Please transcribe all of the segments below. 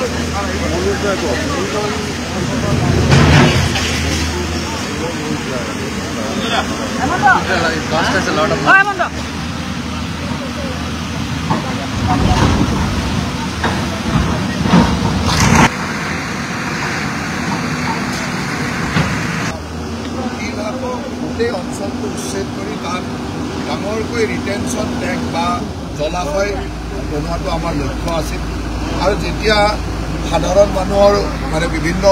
Cost us a lot of money. গোটেই অঞ্চলটো উচ্ছেদ কৰি তাত ডাঙৰকৈ ৰিটেনশ্যন টেংক বা জলাশয় বনোৱাটো আমাৰ লক্ষ্য আছিল আৰু যেতিয়া সাধাৰণ মানুহৰ মানে বিভিন্ন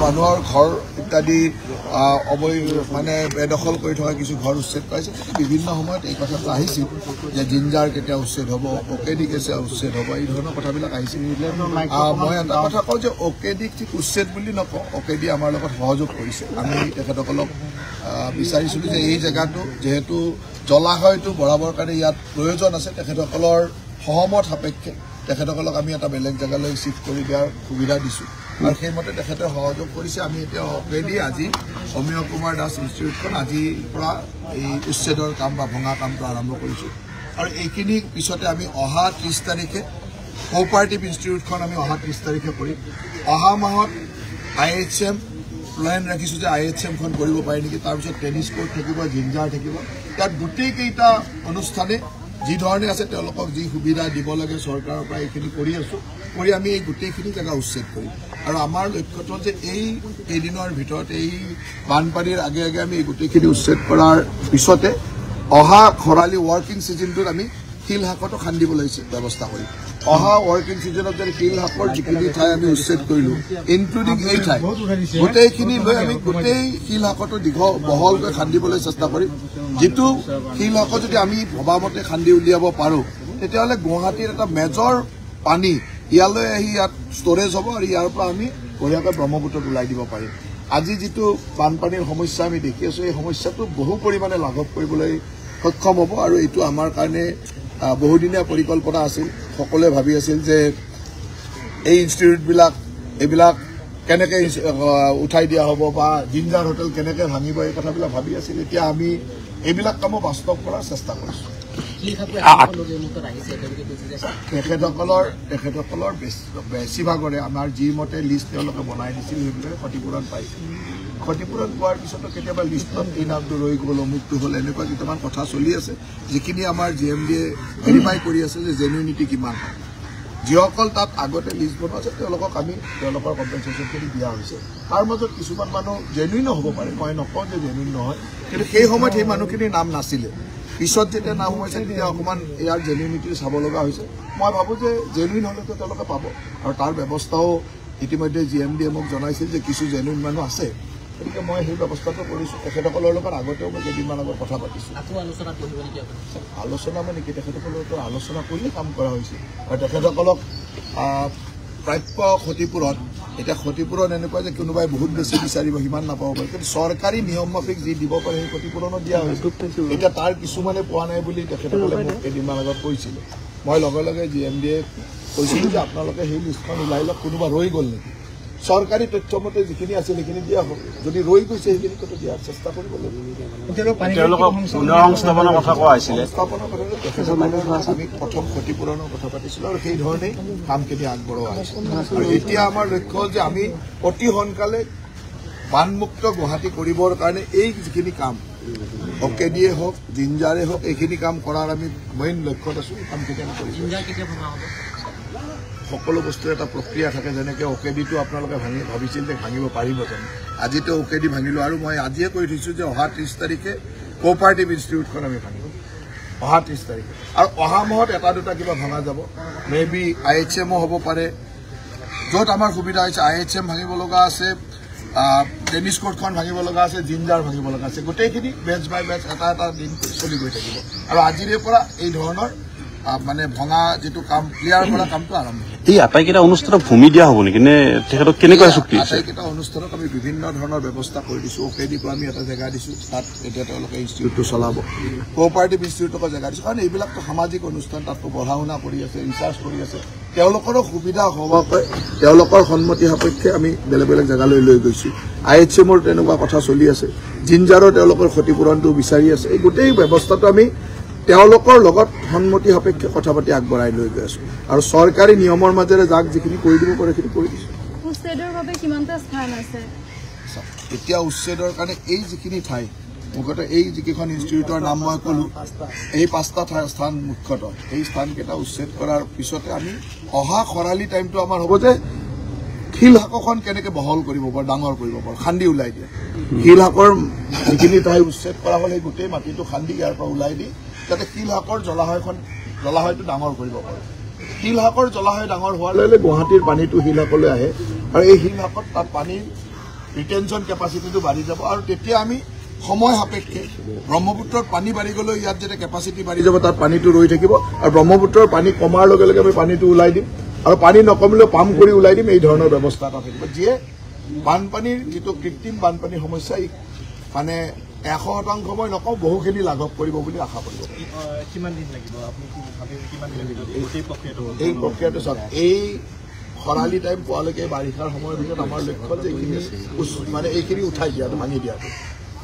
মানুহৰ ঘৰ ইত্যাদি মানে বেদখল কৰি থকা কিছু ঘৰ উচ্ছেদ পাইছে বিভিন্ন সময়ত এই কথাটো আহিছিল যে জিঞ্জাৰ কেতিয়া উচ্ছেদ হ'ব অকেডি কেতিয়া উচ্ছেদ হ'ব এই ধৰণৰ কথাবিলাক আহিছিল মই এটা কথা কওঁ যে অকেডিক ঠিক উচ্ছেদ বুলি নকওঁ অকেডি আমাৰ লগত সহযোগ কৰিছে আমি তেখেতসকলক বিচাৰিছিলোঁ যে এই জেগাটো যেহেতু জলাশয়টো বঢ়াবৰ কাৰণে ইয়াত প্ৰয়োজন আছে তেখেতসকলৰ সহমত সাপেক্ষে তেখেতসকলক আমি এটা বেলেগ জেগালৈ শিফ্ট কৰি দিয়াৰ সুবিধা দিছোঁ আৰু সেইমতে তেখেতে সহযোগ কৰিছে আমি এতিয়া অকেডি আজি অমীয় কুমাৰ দাস ইনষ্টিটিউটখন আজিৰ পৰা এই উচ্ছেদৰ কাম বা ভঙা কামটো আৰম্ভ কৰিছোঁ আৰু এইখিনি পিছতে আমি অহা 30 তাৰিখে কোঅপাৰেটিভ ইনষ্টিটিউটখন আমি অহা 30 তাৰিখে কৰিম অহা মাহত IHM প্লেন ৰাখিছোঁ যে IHMখন কৰিব পাৰি নেকি তাৰপিছত টেনিছ কোৰ্ট থাকিব জিঞ্জাৰ থাকিব ইয়াত গোটেইকেইটা অনুষ্ঠানে যি ধৰণে আছে তেওঁলোকক যি সুবিধা দিব লাগে চৰকাৰৰ পৰা এইখিনি কৰি আছোঁ কৰি আমি এই গোটেইখিনি জেগা উচ্ছেদ কৰিম আৰু আমাৰ লক্ষ্যটো যে এই কেইদিনৰ ভিতৰত এই বানপানীৰ আগে আগে আমি এই গোটেইখিনি উচ্ছেদ কৰাৰ পিছতে অহা খৰালি ৱৰ্কিং ছিজনটোত আমি শিলহাকটো খান্দিবলৈ ব্যৱস্থা কৰিম অহা ৱৰ্কিং ছিজনত যদি শিলহাকৰ যিখিনি ঠাই আমি উচ্ছেদ কৰিলোঁ ইনক্লুডিং এই ঠাই গোটেইখিনি লৈ আমি গোটেই শিলহাকটো বহলকৈ খান্দিবলৈ চেষ্টা কৰিম যিটো শিলহাক যদি আমি ভবামতে খান্দি উলিয়াব পাৰোঁ তেতিয়াহ'লে গুৱাহাটীৰ এটা মেজৰ পানী ইয়ালৈ আহি ইয়াত ষ্ট'ৰেজ হ'ব আৰু ইয়াৰ পৰা আমি বঢ়িয়াকৈ ব্ৰহ্মপুত্ৰত ওলাই দিব পাৰিম আজি যিটো বানপানীৰ সমস্যা আমি দেখি আছোঁ এই সমস্যাটো বহু পৰিমাণে লাঘৱ কৰিবলৈ সক্ষম হ'ব আৰু এইটো আমাৰ কাৰণে বহুদিনীয়া পৰিকল্পনা আছিল সকলোৱে ভাবি আছিল যে এই ইনষ্টিটিউটবিলাক এইবিলাক কেনেকৈ উঠাই দিয়া হ'ব বা জিঞ্জাৰ হোটেল কেনেকৈ ভাঙিব এই কথাবিলাক ভাবি আছিল এতিয়া আমি এইবিলাক কামো বাস্তৱ কৰাৰ চেষ্টা কৰিছোঁ তেখেতসকলৰ বেছিভাগৰে আমাৰ যি মতে লিষ্ট তেওঁলোকে বনাই দিছিল সেইবিলাক ক্ষতিপূৰণ পাইছে ক্ষতিপূৰণ পোৱাৰ পিছতো কেতিয়াবা লিষ্টত এই নামটো ৰৈ গ'ল অমুকটো হ'ল এনেকুৱা কেইটামান কথা চলি আছে যিখিনি আমাৰ GMDয়ে ভেৰিফাই কৰি আছে যে জেনুইনিটি কিমান হয় যিসকল তাত আগতে লিষ্ট বনোৱা আছে তেওঁলোকক আমি তেওঁলোকৰ কম্পেনচেশ্যনখিনি দিয়া হৈছে তাৰ মাজত কিছুমান মানুহ জেনুইনো হ'ব পাৰে মই নকওঁ যে জেনুইন নহয় কিন্তু সেই সময়ত সেই মানুহখিনিৰ নাম নাছিলে পিছত যেতিয়া নাম সোমাইছে তেতিয়া অকণমান ইয়াৰ জেনুইনিটি চাব লগা হৈছে মই ভাবোঁ যে জেনুইন হ'লেতো তেওঁলোকে পাব আৰু তাৰ ব্যৱস্থাও ইতিমধ্যে GMDয়ে মোক জনাইছিল যে কিছু জেনুইন মানুহ আছে গতিকে মই সেই ব্যৱস্থাটো কৰিছোঁ তেখেতসকলৰ লগত আগতেও মই কেইদিনমান আগত কথা পাতিছোঁ আলোচনা মানে কি তেখেতসকলৰতো আলোচনা কৰিয়ে কাম কৰা হৈছিল আৰু তেখেতসকলক প্ৰাপ্য ক্ষতিপূৰণ এতিয়া ক্ষতিপূৰণ এনেকুৱা যে কোনোবাই বহুত বেছি বিচাৰিব সিমান নাপাব পাৰে কিন্তু চৰকাৰী নিয়ম মাফিক যি দিব পাৰে সেই ক্ষতিপূৰণো দিয়া হৈছে এতিয়া তাৰ কিছুমানে পোৱা নাই বুলি তেখেতসকলে মোক কেইদিনমান আগত কৈছিলে মই লগে লগে GMDয়ে কৈছিলোঁ যে আপোনালোকে সেই লিষ্টখন ওলাই লওক কোনোবা ৰৈ গ'ল নেকি চৰকাৰী তথ্যমতে যিখিনি আছিল সেইখিনি দিয়া হ'ব যদি ৰৈ গৈছে সেইখিনি কথা দিয়াৰ চেষ্টা কৰিব লাগিব আমি প্ৰথম ক্ষতিপূৰণৰ কথা পাতিছিলোঁ আৰু সেই ধৰণেই কামখিনি আগবঢ়োৱা হৈছে আৰু এতিয়া আমাৰ লক্ষ্য যে আমি অতি সোনকালে বানমুক্ত গুৱাহাটী কৰিবৰ কাৰণে এই যিখিনি কাম অকেডিয়ে হওক জিঞ্জাৰে হওক এইখিনি কাম কৰাৰ আমি মেইন লক্ষ্যত আছোঁ এই কামখিনি আমি কৰিছোঁ সকলো বস্তুৰ এটা প্ৰক্ৰিয়া থাকে যেনেকৈ অকেডিটো আপোনালোকে ভাবিছিল যে ভাঙিব পাৰিব জানো আজিতো অকেডি ভাঙিলোঁ আৰু মই আজিয়ে কৈ থৈছোঁ যে অহা 30 তাৰিখে কোঅপাৰেটিভ ইনষ্টিটিউটখন আমি ভাঙিম অহা 30 তাৰিখে আৰু অহা মাহত এটা দুটা কিবা ভঙা যাব মেবি IHMও হ'ব পাৰে য'ত আমাৰ সুবিধা হৈছে IHM ভাঙিব লগা আছে টেনিছ কোৰ্টখন ভাঙিব লগা আছে জিঞ্জাৰ ভাঙিব লগা আছে গোটেইখিনি বেচ বাই বেচ এটা এটা দিন চলি গৈ থাকিব আৰু আজিৰে পৰা এই ধৰণৰ মানে ভঙা যেটো কাম ক্লিয়াৰ কৰা কামটো আৰম্ভ এই আটাইকেইটা অনুষ্ঠানত ভূমি দিয়া হ'ব নেকি নে তেখেতক কেনেকৈ চুক্তি আছে আটাইকেইটা অনুষ্ঠানত আমি বিভিন্ন ধৰণৰ ব্যৱস্থা কৰি দিছোঁ অকেডিক আমি এটা জেগা দিছোঁ তাত এতিয়া তেওঁলোকে ইনষ্টিটিউটটো চলাব কোঅপাৰেটিভ ইনষ্টিটিউটক জেগা দিছোঁ কাৰণ এইবিলাকতো সামাজিক অনুষ্ঠান তাততো পঢ়া শুনা কৰি আছে ৰিচাৰ্চ কৰি আছে তেওঁলোকৰো সুবিধা হোৱাকৈ তেওঁলোকৰ সন্মতি সাপেক্ষে আমি বেলেগ বেলেগ জেগালৈ লৈ গৈছোঁ IHMৰ তেনেকুৱা কথা চলি আছে জিঞ্জাৰৰ তেওঁলোকৰ ক্ষতিপূৰণটো বিচাৰি আছে এই গোটেই ব্যৱস্থাটো আমি তেওঁলোকৰ লগত সন্মতি সাপেক্ষে কথা পাতি আগবঢ়াই লৈ গৈ আছো আৰু চৰকাৰী নিয়মৰ মাজেৰে যাক যিখিনি কৰি দিব পাৰে সেইটো কৰি দিছো উচ্ছেদৰ বাবে কিমানটা স্থান আছে এতিয়া উচ্ছেদৰ কাৰণে এই যিখিনি ঠাই মুখ্যতঃ এই যিকেইখন ইনষ্টিটিউটৰ নাম মই ক'লো এই 5টা স্থান মুখ্যতঃ এই স্থানকেইটা উচ্ছেদ কৰাৰ পিছতে আমি অহা খৰালি টাইমটো আমাৰ হ'ব যে শিলহাকখন কেনেকৈ বহল কৰিব পাৰোঁ ডাঙৰ কৰিব পাৰোঁ খান্দি ওলাই দিয়ে শিলহাকৰ যিখিনি ঠাই উচ্ছেদ কৰা হ'লে গোটেই মাটিটো খান্দি ইয়াৰ পৰা ওলাই দি যাতে শিলহাকৰ জলাশয়টো ডাঙৰ কৰিব পাৰোঁ শিলহাকৰ জলাশয় ডাঙৰ হোৱাৰ লগে লগে গুৱাহাটীৰ পানীটো শিলহাকলৈ আহে আৰু এই শিলহাকত তাত পানীৰ ৰিটেনশ্যন কেপাচিটিটো বাঢ়ি যাব আৰু তেতিয়া আমি সময় সাপেক্ষে ব্ৰহ্মপুত্ৰৰ পানী বাঢ়ি গ'লেও ইয়াত যেতিয়া কেপাচিটি বাঢ়ি যাব তাত পানীটো ৰৈ থাকিব আৰু ব্ৰহ্মপুত্ৰৰ পানী কমাৰ লগে লগে আমি পানীটো ওলাই দিম আৰু পানী নকমিলেও পাম্প কৰি ওলাই দিম এই ধৰণৰ ব্যৱস্থা এটা থাকিব যিয়ে বানপানীৰ যিটো কৃত্ৰিম বানপানীৰ সমস্যা মানে 100% মই নকওঁ বহুখিনি লাঘৱ কৰিব বুলি আশা কৰিব এই প্ৰক্ৰিয়াটো চাওক এই খৰালি টাইম পোৱালৈকে বাৰিষাৰ সময়ৰ ভিতৰত আমাৰ লক্ষ্য যে এইখিনি মানে এইখিনি উঠাই দিয়াটো ভাঙি দিয়াটো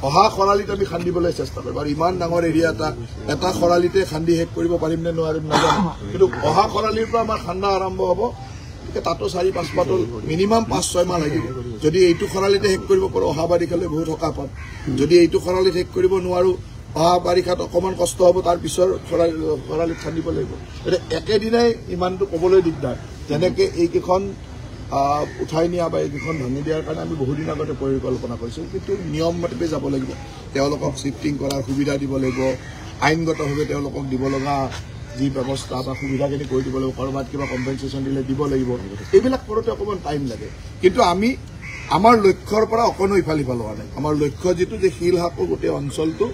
অহা খৰালিত আমি খান্দিবলৈ চেষ্টা কৰিম আৰু ইমান ডাঙৰ এৰিয়া এটা খৰালিতে খান্দি শেষ কৰিব পাৰিম নে নোৱাৰিম নাজানো কিন্তু অহা খৰালিৰ পৰা আমাৰ খান্দা আৰম্ভ হ'ব তাতো 4-5 পাতল মিনিমাম 5-6 মাহ লাগিব যদি এইটো খৰালিতে শেষ কৰিব পাৰোঁ অহা বাৰিষালৈ বহুত সকাহ পাম যদি এইটো খৰালিত শেষ কৰিব নোৱাৰোঁ অহা বাৰিষাত অকণমান কষ্ট হ'ব তাৰ পিছৰ খৰালিত খান্দিব লাগিব এতিয়া একেদিনাই ইমানটো ক'বলৈ দিগদাৰ যেনেকৈ এইকেইখন উঠাই নিয়া বা এইকেইখন ভাঙি দিয়াৰ কাৰণে আমি বহুদিন আগতে পৰিকল্পনা কৰিছোঁ কিন্তু নিয়ম মতে যাব লাগিব তেওঁলোকক শ্বিফটিং কৰাৰ সুবিধা দিব লাগিব আইনগতভাৱে তেওঁলোকক দিব লগা যি ব্যৱস্থা বা সুবিধাখিনি কৰি দিব লাগিব ক'ৰবাত কিবা কম্পেনচেশ্যন দিলে দিব লাগিব এইবিলাক কৰোঁতে অকণমান টাইম লাগে কিন্তু আমি আমাৰ লক্ষ্যৰ পৰা অকণো ইফাল সিফাল হোৱা নাই আমাৰ লক্ষ্য যিটো যে শিলহাকৰ গোটেই অঞ্চলটো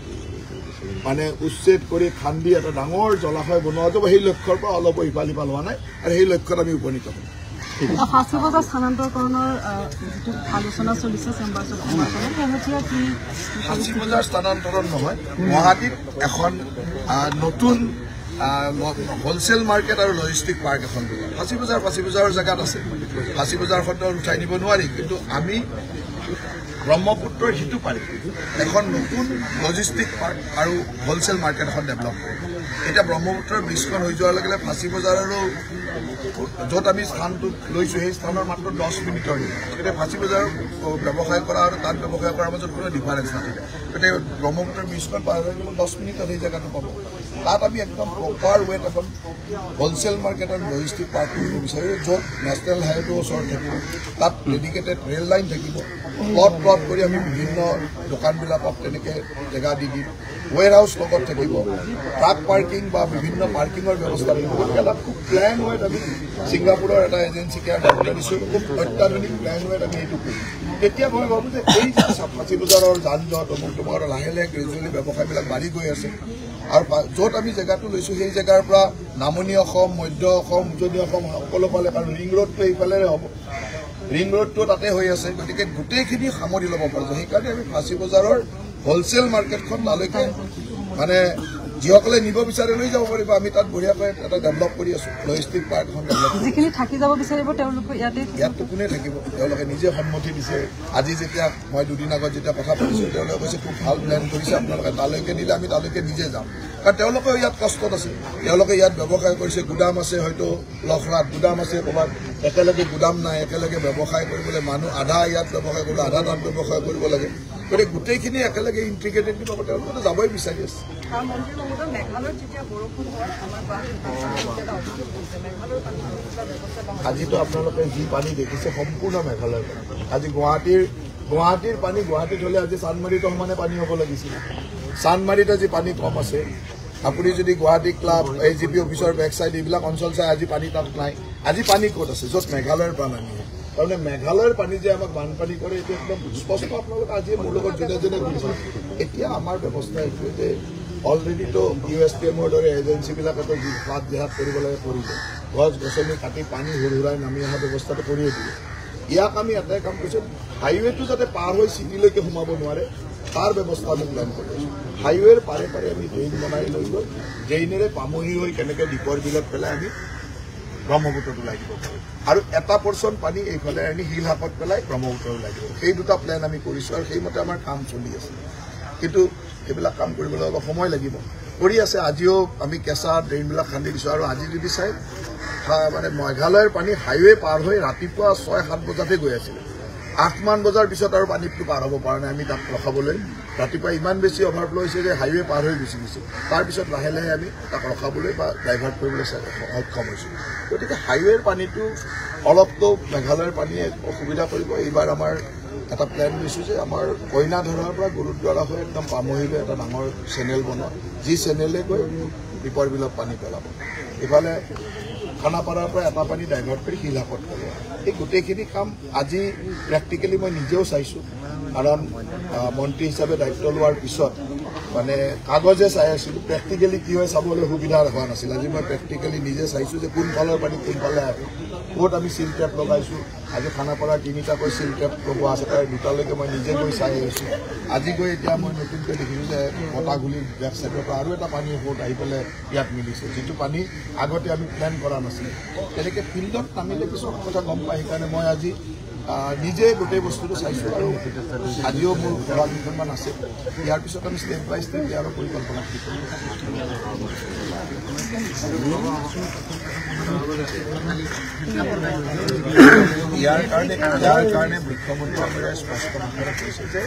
মানে উচ্ছেদ কৰি খান্দি এটা ডাঙৰ জলাশয় বনোৱা যাব সেই লক্ষ্যৰ পৰা অলপ ইফাল সিফাল হোৱা নাই আৰু সেই লক্ষ্যত আমি উপনীত হ'ম ফাঁচী বজাৰ স্থানান্তৰকৰণৰ যিটো আলোচনা চলিছে চেম্বাৰ্ছত ফাঁচী বজাৰ স্থানান্তৰণ নহয় গুৱাহাটীত এখন নতুন হোলচেল মাৰ্কেট আৰু লজিষ্টিক পাৰ্ক এখন ফাঁচী বজাৰৰ জেগাত আছে ফাঁচী বজাৰখনটো উঠাই নিব নোৱাৰি কিন্তু আমি ব্ৰহ্মপুত্ৰৰ সিটো পাৰি এখন নতুন লজিষ্টিক পাৰ্ক আৰু হোলচেল মাৰ্কেট এখন ডেভেলপ কৰিম এতিয়া ব্ৰহ্মপুত্ৰৰ ব্ৰিজখন হৈ যোৱাৰ লগে লগে ফাঁচী বজাৰৰো য'ত আমি স্থানটো লৈছোঁ সেই স্থানৰ মাত্ৰ 10 মিনিটৰ গতিকে ফাঁচী বজাৰ ব্যৱসায় কৰা আৰু তাত ব্যৱসায় কৰাৰ মাজত কোনো ডিফাৰেঞ্চ নাথাকে গতিকে ব্ৰহ্মপুত্ৰৰ ব্ৰিজখন পাৰ হৈ গ'লে 10 মিনিটত সেই জেগাটো পাব তাত আমি একদম প্ৰপাৰ ৱেত এখন হোলচেল মাৰ্কেট আৰু লজিষ্টিক পাৰ্ক কৰিব বিচাৰোঁ য'ত নেশ্যনেল হাইৱেটোৰ ওচৰত থাকিব তাত ডেডিকেটেড ৰেল লাইন থাকিব প্লট কৰি আমি বিভিন্ন দোকানবিলাকক তেনেকৈ জেগা দি দিম ৱেৰ হাউচ লগত থাকিব ট্ৰাক পাৰ্কিং বা বিভিন্ন পাৰ্কিঙৰ ব্যৱস্থা থাকিব গতিকে এটা খুব প্লেন ৱেত আমি ছিংগাপুৰৰ এটা এজেঞ্চিকে দিছোঁ খুব অত্যাধুনিক প্লেন ৱেত আমি এইটো কৰিম তেতিয়া মই ভাবোঁ যে এই যে ফাঁচী বজাৰৰ যান জঁট অমুক তোমাৰ লাহে লাহে গ্ৰেজুৱেলি ব্যৱসায়বিলাক বাঢ়ি গৈ আছে আৰু য'ত আমি জেগাটো লৈছোঁ সেই জেগাৰ পৰা নামনি অসম মধ্য অসম উজনি অসম সকলো ফালে কাৰণ ৰিং ৰোডটো এইফালেৰে হ'ব ৰিং ৰোডটো তাতে হৈ আছে গতিকে গোটেইখিনি সামৰি ল'ব পাৰিছোঁ সেইকাৰণে আমি ফাঁচী বজাৰৰ হোলচেল মাৰ্কেটখন তালৈকে মানে যিসকলে নিব বিচাৰে লৈ যাব পাৰিব আমি তাত বঢ়িয়াকৈ এটা ডেভেলপ কৰি আছোঁ লজিষ্টিক পাৰ্ক এখন ডেভেলপ যিখিনি থাকি যাব বিচাৰিব তেওঁলোকে ইয়াততো কোনে থাকিব তেওঁলোকে নিজে সন্মতি দিছে আজি যেতিয়া মই দুদিন আগত যেতিয়া কথা পাতিছোঁ তেওঁলোকে কৈছে খুব ভাল প্লেন কৰিছে আপোনালোকে তালৈকে নিলে আমি তালৈকে নিজে যাম কাৰণ তেওঁলোকেও ইয়াত কষ্টত আছে তেওঁলোকে ইয়াত ব্যৱসায় কৰিছে গুদাম আছে হয়তো লখৰাত গুদাম আছে ক'ৰবাত একেলগে গুদাম নাই একেলগে ব্যৱসায় কৰিবলৈ মানুহ আধা ইয়াত ব্যৱসায় কৰিব আধা তাত ব্যৱসায় কৰিব লাগে গতিকে গোটেইখিনি একেলগে ইণ্টিগ্ৰেটেড দিব তেওঁলোকে যাবই বিচাৰি আছে আজিতো আপোনালোকে যি পানী দেখিছে সম্পূৰ্ণ মেঘালয়ৰ আজি গুৱাহাটীৰ পানী গুৱাহাটীত হ'লে আজি চান্দমাৰীতো সমানে পানী হ'ব লাগিছিল চান্দমাৰীত আজি পানী কম আছে আপুনি যদি গুৱাহাটী ক্লাব AGP অফিচৰ বেক চাইড এইবিলাক অঞ্চল চাই আজি পানী তাত নাই আজি পানী ক'ত আছে য'ত মেঘালয়ৰ পৰা নামি তাৰমানে মেঘালয়ৰ পানী যে আমাক বানপানী কৰে এইটো একদম স্পষ্ট আপোনালোকে আজি মোৰ লগত যোনে যোনে কৰিছে এতিয়া আমাৰ ব্যৱস্থা এইটোৱে যে অলৰেডিতো USPMৰ দৰে এজেঞ্চিবিলাকেতো যি বাদ জেহাত কৰিব লাগে কৰিব গছ গছনি কাটি পানী হুৰহুৰাই নামি অহা ব্যৱস্থাটো কৰিয়ে দিয়ে ইয়াক আমি এটাই কাম কৰিছোঁ হাইৱেটো যাতে পাৰ হৈ চিটিলৈকে সোমাব নোৱাৰে তাৰ ব্যৱস্থা আমি প্লেন কৰি আছোঁ হাইৱেৰ পাৰে পাৰে আমি ড্ৰেইন বনাই লৈ গৈ ড্ৰেইনেৰে পামহি হৈ কেনেকৈ দীপৰ বিলত পেলাই আমি ব্ৰহ্মপুত্ৰত ওলাই দিব পাৰোঁ আৰু এটা পৰ্চন পানী এইফালে আনি শিলহাকত পেলাই ব্ৰহ্মপুত্ৰত ওলাই দিব সেই দুটা প্লেন আমি কৰিছোঁ আৰু সেইমতে আমাৰ কাম চলি আছে কিন্তু এইবিলাক কাম কৰিবলৈ অলপ সময় লাগিব কৰি আছে। আজিও আমি কেঁচা ড্ৰেইনবিলাক খান্দি দিছোঁ। আৰু আজি যদি চাই মানে মেঘালয়ৰ পানী হাইৱে পাৰ হৈ ৰাতিপুৱা 6-7 বজাতে গৈ আছিলে। 8মান বজাৰ পিছত আৰু পানীটো পাৰ হ'ব পৰা নাই আমি তাক ৰখাবলৈ। ৰাতিপুৱা ইমান বেছি অভাৰফ্ল' হৈছে যে হাইৱে পাৰ হৈ গুচি গৈছে। তাৰপিছত লাহে লাহে আমি তাক ৰখাবলৈ বা ডাইভাৰ্ট কৰিবলৈ সক্ষম হৈছোঁ। গতিকে হাইৱেৰ পানীটো অলপতো মেঘালয়ৰ পানীয়ে অসুবিধা কৰিব। এইবাৰ আমাৰ এটা প্লেন লৈছোঁ যে আমাৰ কইনাধৰাৰ পৰা গুৰুদ্বাৰা হৈ একদম পামহিলৈ এটা ডাঙৰ চেনেল বনোৱা, যি চেনেলে গৈ দীপৰ বিলত পানী পেলাব। ইফালে খানাপাৰাৰ পৰা এটা পানী ডাইভাৰ্ট কৰি শিলহাকত পেলোৱা। এই গোটেইখিনি কাম আজি প্ৰেক্টিকেলি মই নিজেও চাইছোঁ। কাৰণ মন্ত্ৰী হিচাপে দায়িত্ব লোৱাৰ পিছত মানে কাগজে চাই আছিলোঁ, প্ৰেক্টিকেলি কি হয় চাবলৈ সুবিধা হোৱা নাছিল। আজি মই প্ৰেক্টিকেলি নিজে চাইছোঁ যে কোনফালৰ পানী কোনফালে আহে, ক'ত আমি চিল ট্ৰেপ লগাইছোঁ। আজি খানাপাৰাৰ 3টাকৈ চিল ট্ৰেপ লগোৱা আছে, তাৰ 2টালৈকে মই নিজে গৈ চাই আহিছোঁ। আজি গৈ এতিয়া মই নতুনকৈ দেখিছোঁ যে বতাহগুলিৰ বেক চাইডৰ পৰা আৰু এটা পানী সোঁত আহি পেলাই ইয়াত মিলিছে, যিটো পানী আগতে আমি প্লেন কৰা নাছিলোঁ। তেনেকৈ ফিল্ডত নামিলে কিছুমান কথা গম পায়। সেইকাৰণে মই আজি নিজে গোটেই বস্তুটো চাইছোঁ। আৰু আজিও মোৰ ঘৰৰ কেইখনমান আছে। ইয়াৰ পিছত আমি ষ্টেপ বাই ষ্টেপ ইয়াৰ পৰিকল্পনা কৰিছোঁ। ইয়াৰ কাৰণে মুখ্যমন্ত্ৰীয়ে স্পষ্ট ভাষাৰে কৈছে যে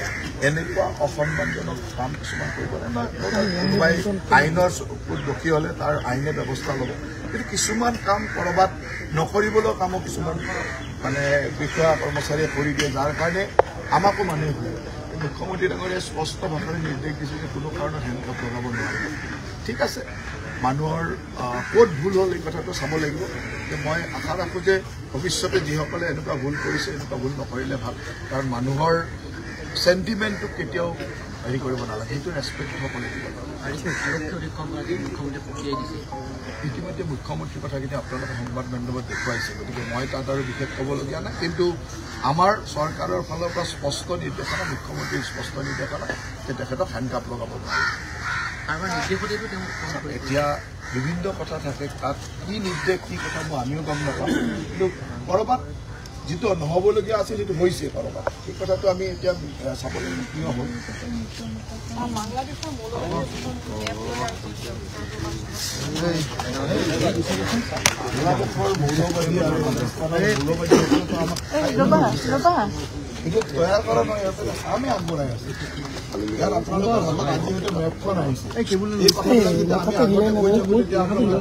এনেকুৱা অসন্মানজনক কাম কিছুমান কৰিব নালাগে। কোনোবাই আইনৰ চকুত দোষী হ'লে তাৰ আইনে ব্যৱস্থা ল'ব, কিন্তু কিছুমান কাম ক'ৰবাত নকৰিবলৈও কামো কিছুমান মানে বিষয়া কৰ্মচাৰীয়ে কৰি দিয়ে, যাৰ কাৰণে আমাকো মানুহে ভুলে। মুখ্যমন্ত্ৰী ডাঙৰীয়ে স্পষ্ট ভাষাৰে নিৰ্দেশ দিছে যে কোনো কাৰণত হেণ্ডকাপ লগাব নোৱাৰিব। ঠিক আছে, মানুহৰ ক'ত ভুল হ'ল এই কথাটো চাব লাগিব। মই আশা ৰাখোঁ যে ভৱিষ্যতে যিসকলে এনেকুৱা ভুল কৰিছে এনেকুৱা ভুল নকৰিলে ভাল। কাৰণ মানুহৰ চেণ্টিমেণ্টটো কেতিয়াও হেৰি কৰিব নালাগে, সেইটো ৰেচপেক্ট হ'ব লাগিব। ইতিমধ্যে মুখ্যমন্ত্ৰীৰ কথাখিনি আপোনালোকে সংবাদ মাধ্যমত দেখুৱাইছে, গতিকে মই তাত আৰু বিশেষ ক'বলগীয়া নাই। কিন্তু আমাৰ চৰকাৰৰ ফালৰ পৰা স্পষ্ট নিৰ্দেশনা, মুখ্যমন্ত্ৰীৰ স্পষ্ট নিৰ্দেশনা যে তেখেতক হেণ্ডকাপ লগাব নোৱাৰে। এতিয়া বিভিন্ন কথা থাকে, তাত কি নিৰ্দেশ কি কথা মই আমিও গম নাপাওঁ, কিন্তু ক'ৰবাত যিটো নহ'বলগীয়া আছিল সেইটো হৈছে ক'ৰবাত। সেই কথাটো আমি এতিয়া চাবলৈ কিয় হ'ল। এইটো তৈয়াৰ কৰা নহয়, সিহঁতে কামে আগবঢ়াই আছে। ইয়াত আপোনালোকৰ হাতত আজি হয়তো মেপখন আহিছে, এই কথাবিলাক যেতিয়া আমি আগতে কৈ থাকোঁ তেতিয়া আপোনালোকে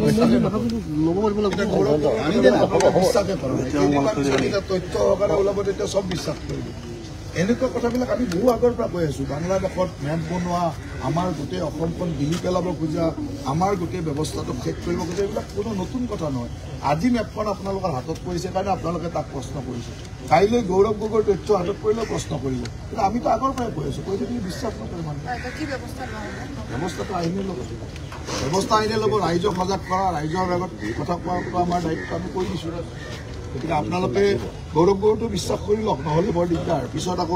বিশ্বাসে কৰা নাই। তথ্য সহকাৰে ওলাব তেতিয়া চব বিশ্বাস কৰিব। এনেকুৱা কথাবিলাক আমি বহু আগৰ পৰা কৈ আছোঁ। বাংলাদেশত মেপ বনোৱা, আমাৰ গোটেই অসমখন বিলি পেলাব খোজা, আমাৰ গোটেই ব্যৱস্থাটো শেষ কৰিব খোজা, এইবিলাক কোনো নতুন কথা নহয়। আজি মেপখন আপোনালোকৰ হাতত পৰিছে কাৰণে আপোনালোকে তাক প্ৰশ্ন কৰিছে। কাইলৈ গৌৰৱ গগৈৰ তথ্য হাতত পৰিলেও প্ৰশ্ন কৰিব। কিন্তু আমিতো আগৰ পৰাই কৈ আছোঁ, কৈ থাকিলে বিশ্বাস নকৰে মানুহে। ব্যৱস্থাটো আইনে ল'ব, ব্যৱস্থা আইনে ল'ব। ৰাইজক সজাগ কৰা, ৰাইজৰ আগত কথা কোৱাটো আমাৰ দায়িত্ব, আমি কৰি দিছোঁ। গতিকে আপোনালোকে গৌৰৱ গগৈটো বিশ্বাস কৰি লওক, নহ'লে বৰ দিগদাৰ। পিছত আকৌ